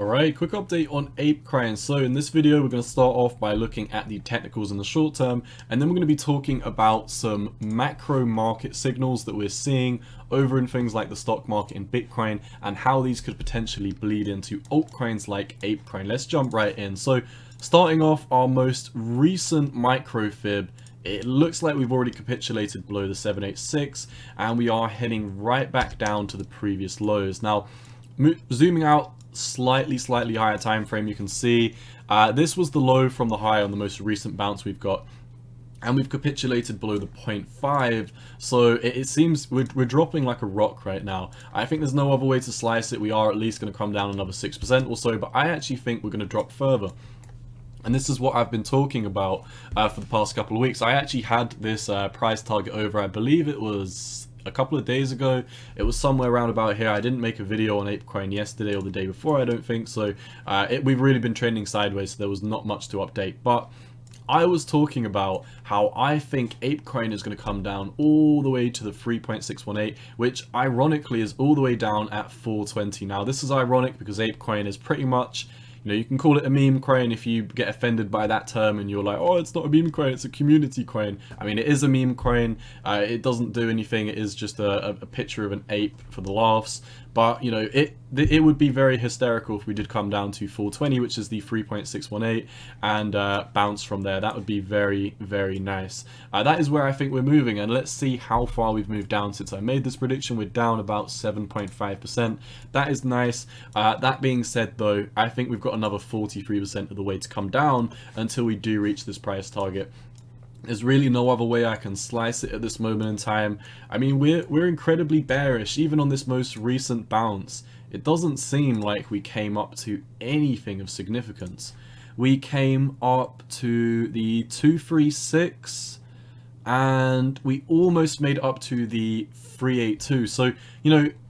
Alright, quick update on ApeCoin. So in this video we're going to start off by looking at the technicals in the short term, and then we're going to be talking about some macro market signals that we're seeing over in things like the stock market and Bitcoin, and how these could potentially bleed into altcoins like ApeCoin. Let's jump right in. So starting off, our most recent micro fib, it looks like we've already capitulated below the 786, and we are heading right back down to the previous lows. Now, zooming out slightly higher time frame, you can see this was the low from the high on the most recent bounce we've got, and we've capitulated below the 0.5. So it seems we're dropping like a rock right now. I think there's no other way to slice it. We are at least going to come down another 6% or so, but I actually think we're going to drop further. And this is what I've been talking about for the past couple of weeks. I actually had this price target over, I believe it was a couple of days ago. It was somewhere around about here. I didn't make a video on ApeCoin yesterday or the day before, I don't think. So we've really been trending sideways, so there was not much to update. But I was talking about how I think ApeCoin is going to come down all the way to the 3.618, which ironically is all the way down at 420. Now, this is ironic because ApeCoin is pretty much, you can call it a meme coin if you get offended by that term and you're like, oh, it's not a meme coin, it's a community coin. I mean, it is a meme coin. It doesn't do anything. It is just a picture of an ape for the laughs. But, it would be very hysterical if we did come down to 420, which is the 3.618, and bounce from there. That would be very, very nice. That is where I think we're moving, and let's see how far we've moved down since I made this prediction. We're down about 7.5%. That is nice. That being said, though, I think we've got another 43% of the way to come down until we do reach this price target. There's really no other way I can slice it at this moment in time. I mean, we're incredibly bearish, even on this most recent bounce. It doesn't seem like we came up to anything of significance. We came up to the 236, and we almost made it up to the 382. So,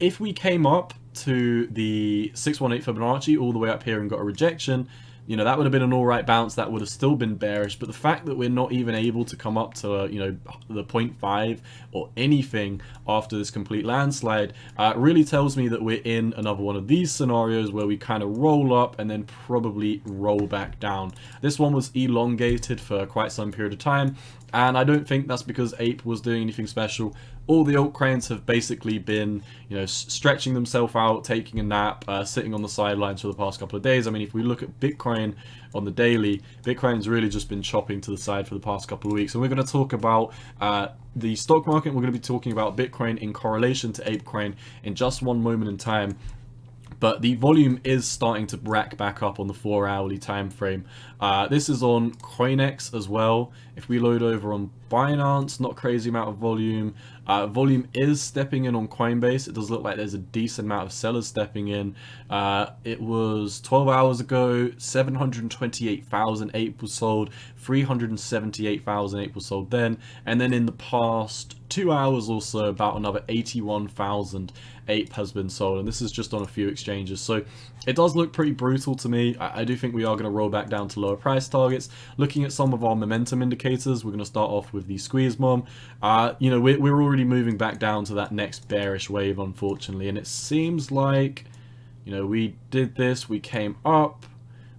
if we came up to the 618 Fibonacci all the way up here and got a rejection, that would have been an alright bounce. That would have still been bearish. But the fact that we're not even able to come up to, the 0.5 or anything after this complete landslide really tells me that we're in another one of these scenarios where we kind of roll up and then probably roll back down. This one was elongated for quite some period of time, and I don't think that's because Ape was doing anything special. All the altcoins have basically been, stretching themselves out, taking a nap, sitting on the sidelines for the past couple of days. I mean, if we look at Bitcoin on the daily, Bitcoin's really just been chopping to the side for the past couple of weeks. And we're going to talk about the stock market. We're going to be talking about Bitcoin in correlation to ApeCoin in just one moment in time. But the volume is starting to rack back up on the 4-hourly time frame. This is on CoinEx as well. If we load over on Binance, not crazy amount of volume. Volume is stepping in on Coinbase. It does look like there's a decent amount of sellers stepping in. It was 12 hours ago, 728,000 ape was sold, 378,000 ape was sold then, and then in the past 2 hours or so, about another 81,000 ape has been sold, and this is just on a few exchanges. So it does look pretty brutal to me. I do think we are going to roll back down to lower price targets. Looking at some of our momentum indicators, we're going to start off with the squeeze mom. We're already moving back down to that next bearish wave, unfortunately, and it seems like, we did this, we came up,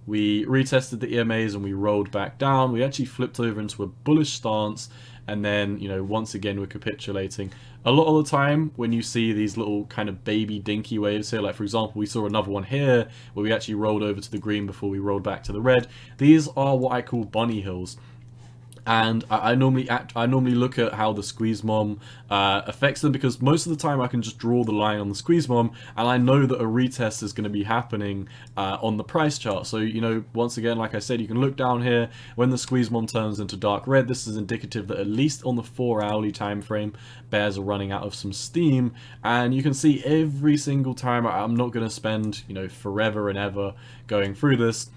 we retested the EMAs, and we rolled back down. We actually flipped over into a bullish stance, and then, once again, we're capitulating. A lot of the time, when you see these little kind of baby dinky waves here, like for example, we saw another one here where we actually rolled over to the green before we rolled back to the red. These are what I call bunny hills. And I normally look at how the squeeze mom affects them, because most of the time I can just draw the line on the squeeze mom, and I know that a retest is going to be happening on the price chart. So, once again, like I said, you can look down here. When the squeeze mom turns into dark red, this is indicative that at least on the 4-hourly time frame, bears are running out of some steam. And you can see every single time, I'm not going to spend, forever and ever going through this,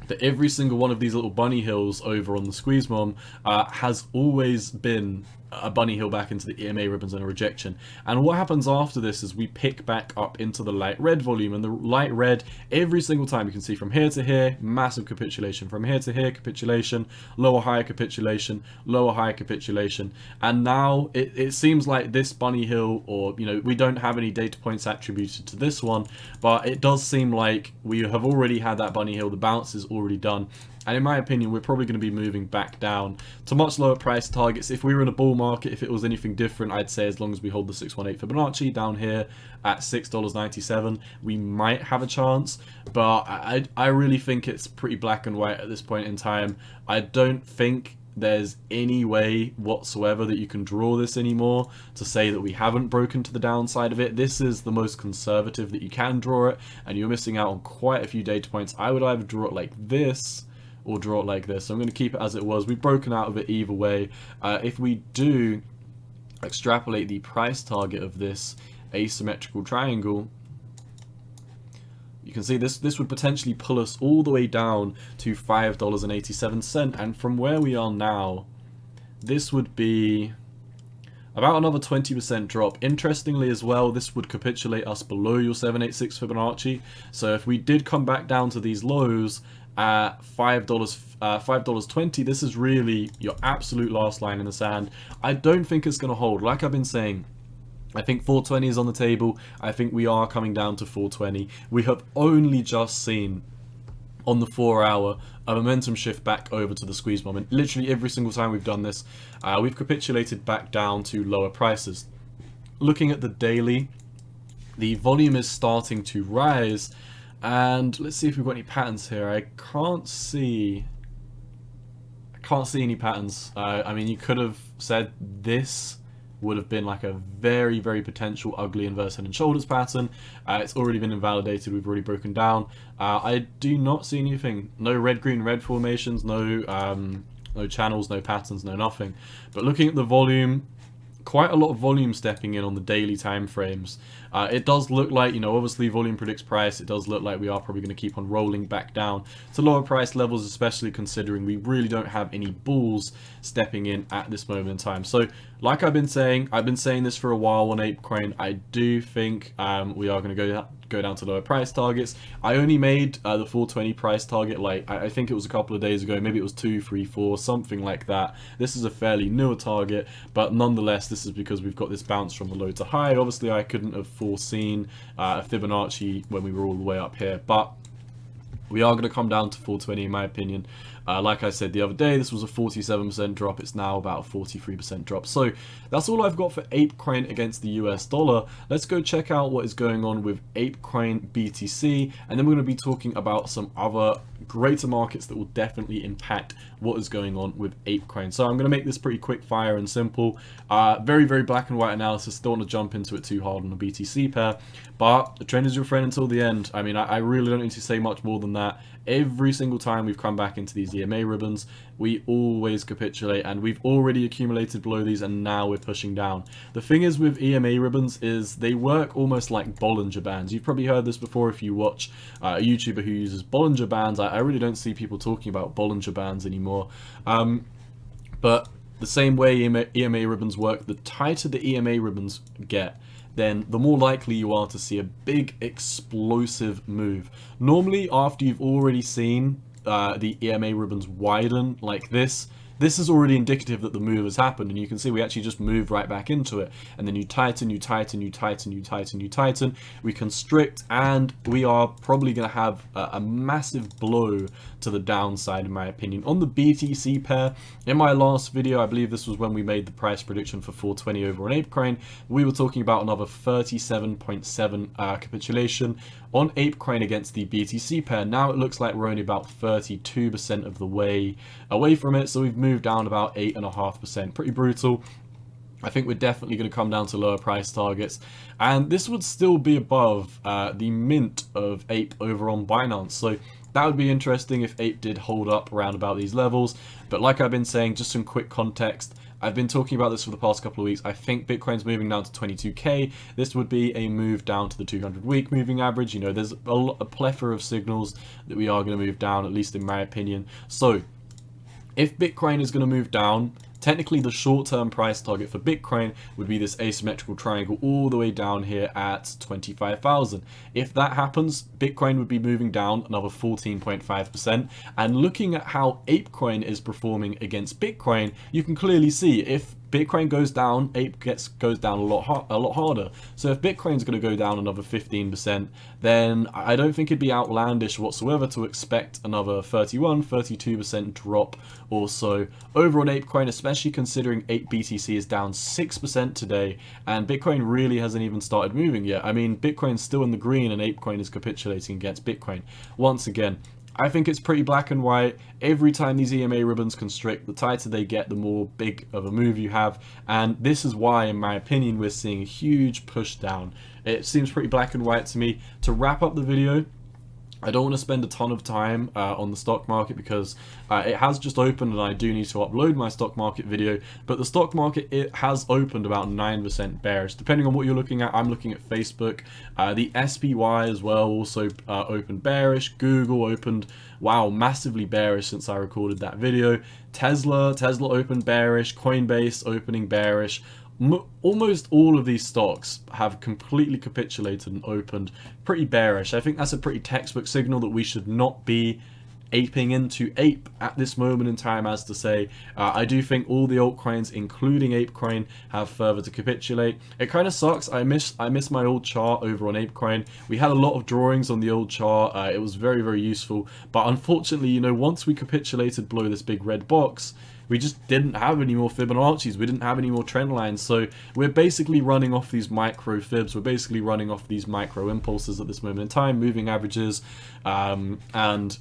that every single one of these little bunny hills over on the squeeze mom has always been a bunny hill back into the EMA ribbons and a rejection. And what happens after this is we pick back up into the light red volume, and the light red, every single time you can see from here to here, massive capitulation, from here to here, capitulation, lower higher capitulation, lower higher capitulation. And now it seems like this bunny hill, or you know, we don't have any data points attributed to this one, but it does seem like we have already had that bunny hill, the bounce is already done. And in my opinion, we're probably going to be moving back down to much lower price targets. If we were in a bull market, if it was anything different, I'd say as long as we hold the 618 Fibonacci down here at $6.97, we might have a chance. But I really think it's pretty black and white at this point in time. I don't think there's any way whatsoever that you can draw this anymore to say that we haven't broken to the downside of it. This is the most conservative that you can draw it, and you're missing out on quite a few data points. I would either draw it like this or draw it like this. So I'm going to keep it as it was. We've broken out of it either way. If we do extrapolate the price target of this asymmetrical triangle, you can see this would potentially pull us all the way down to $5.87, and from where we are now, this would be about another 20% drop. Interestingly as well, this would capitulate us below your 786 Fibonacci. So if we did come back down to these lows at $5.20, this is really your absolute last line in the sand. I don't think it's going to hold. Like I've been saying, I think 420 is on the table. I think we are coming down to 420. We have only just seen on the 4 hour a momentum shift back over to the squeeze moment. Literally every single time we've done this, we've capitulated back down to lower prices. Looking at the daily, the volume is starting to rise, and let's see if we've got any patterns here. I can't see any patterns. I mean, you could have said this would have been like a very, very potential ugly inverse head and shoulders pattern. It's already been invalidated. We've already broken down. I do not see anything. No red, green, red formations. No channels. No patterns. No nothing. But looking at the volume, quite a lot of volume stepping in on the daily time frames. It does look like, you know, obviously volume predicts price. It does look like we are probably going to keep on rolling back down to lower price levels, especially considering we really don't have any bulls stepping in at this moment in time. So like I've been saying this for a while on ApeCoin. I do think we are going to go down to lower price targets. I only made the 420 price target, like I think it was a couple of days ago. Maybe it was 2, 3, 4, something like that. This is a fairly newer target, but nonetheless, this is because we've got this bounce from the low to high. Obviously, I couldn't have foreseen a Fibonacci when we were all the way up here, but we are going to come down to 420 in my opinion. Like I said the other day, this was a 47% drop. It's now about a 43% drop. So that's all I've got for ApeCoin against the US dollar. Let's go check out what is going on with ApeCoin BTC, and then we're going to be talking about some other greater markets that will definitely impact what is going on with ApeCoin. So I'm going to make this pretty quick fire and simple. Very, very black and white analysis. Don't want to jump into it too hard on the BTC pair, but the trend is your friend until the end. I mean, I really don't need to say much more than that. Every single time we've come back into these EMA ribbons, we always capitulate, and we've already accumulated below these, and now we're pushing down. The thing is with EMA ribbons is they work almost like Bollinger Bands. You've probably heard this before if you watch a YouTuber who uses Bollinger Bands. I really don't see people talking about Bollinger Bands anymore. But the same way EMA ribbons work, the tighter the EMA ribbons get, then the more likely you are to see a big explosive move. Normally, after you've already seen the EMA ribbons widen like this is already indicative that the move has happened, and you can see we actually just moved right back into it, and then you tighten, you tighten, you tighten, you tighten, you tighten, we constrict, and we are probably going to have a massive blow to the downside in my opinion. On the BTC pair, in my last video, I believe this was when we made the price prediction for 420 over on ApeCoin, we were talking about another 37.7 capitulation on ApeCoin against the BTC pair. Now it looks like we're only about 32% of the way away from it, so we've moved down about 8.5%. Pretty brutal. I think we're definitely going to come down to lower price targets, and this would still be above the mint of Ape over on Binance. So that would be interesting if Ape did hold up around about these levels. But like I've been saying, just some quick context, I've been talking about this for the past couple of weeks. I think Bitcoin's moving down to 22k. This would be a move down to the 200-week moving average. You know, there's a plethora of signals that we are going to move down, at least in my opinion. So if Bitcoin is going to move down technically the short-term price target for Bitcoin would be this asymmetrical triangle all the way down here at 25,000. If that happens, Bitcoin would be moving down another 14.5%. And looking at how ApeCoin is performing against Bitcoin, you can clearly see if Bitcoin goes down, Ape goes down a lot harder. So if Bitcoin's going to go down another 15%, then I don't think it'd be outlandish whatsoever to expect another 32% drop or so over on ApeCoin, especially considering Ape BTC is down 6% today, and Bitcoin really hasn't even started moving yet. I mean, Bitcoin's still in the green and ApeCoin is capitulating against Bitcoin. Once again, I think it's pretty black and white. Every time these EMA ribbons constrict, the tighter they get, the more big of a move you have. And this is why, in my opinion, we're seeing a huge push down. It seems pretty black and white to me. To wrap up the video, I don't want to spend a ton of time on the stock market because it has just opened and I do need to upload my stock market video, but the stock market, it has opened about 9% bearish. Depending on what you're looking at, I'm looking at Facebook. The SPY as well also opened bearish. Google opened, wow, massively bearish since I recorded that video. Tesla opened bearish. Coinbase opening bearish. Almost all of these stocks have completely capitulated and opened pretty bearish. I think that's a pretty textbook signal that we should not be aping into Ape at this moment in time, as to say, I do think all the altcoins, including ApeCoin, have further to capitulate. It kind of sucks. I miss my old chart over on ApeCoin. We had a lot of drawings on the old chart. It was very, very useful. But unfortunately, you know, once we capitulated below this big red box, we just didn't have any more Fibonacci's. We didn't have any more trend lines. So we're basically running off these micro fibs. We're basically running off these micro impulses at this moment in time, moving averages, and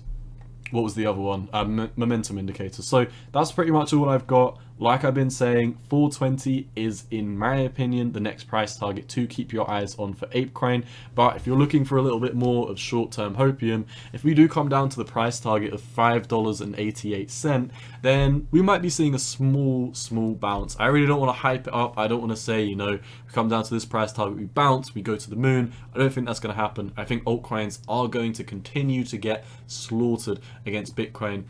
what was the other one? Momentum indicators. So that's pretty much all I've got. Like I've been saying, 420 is, in my opinion, the next price target to keep your eyes on for ApeCoin. But if you're looking for a little bit more of short-term hopium, if we do come down to the price target of $5.88, then we might be seeing a small bounce. I really don't want to hype it up. I don't want to say, you know, we come down to this price target, we bounce, we go to the moon. I don't think that's going to happen. I think altcoins are going to continue to get slaughtered against Bitcoin.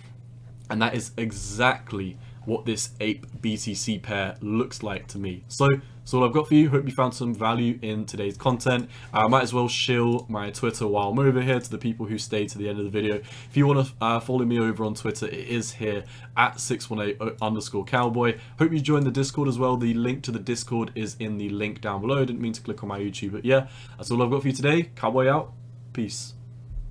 And that is exactly what this Ape BTC pair looks like to me. So that's all I've got for you. Hope you found some value in today's content. I might as well shill my Twitter while I'm over here to the people who stay to the end of the video. If you want to follow me over on Twitter, it is here at 618_cowboy. Hope you join the Discord as well. The link to the Discord is in the link down below. I didn't mean to click on my YouTube, but yeah, that's all I've got for you today. Cowboy out. Peace.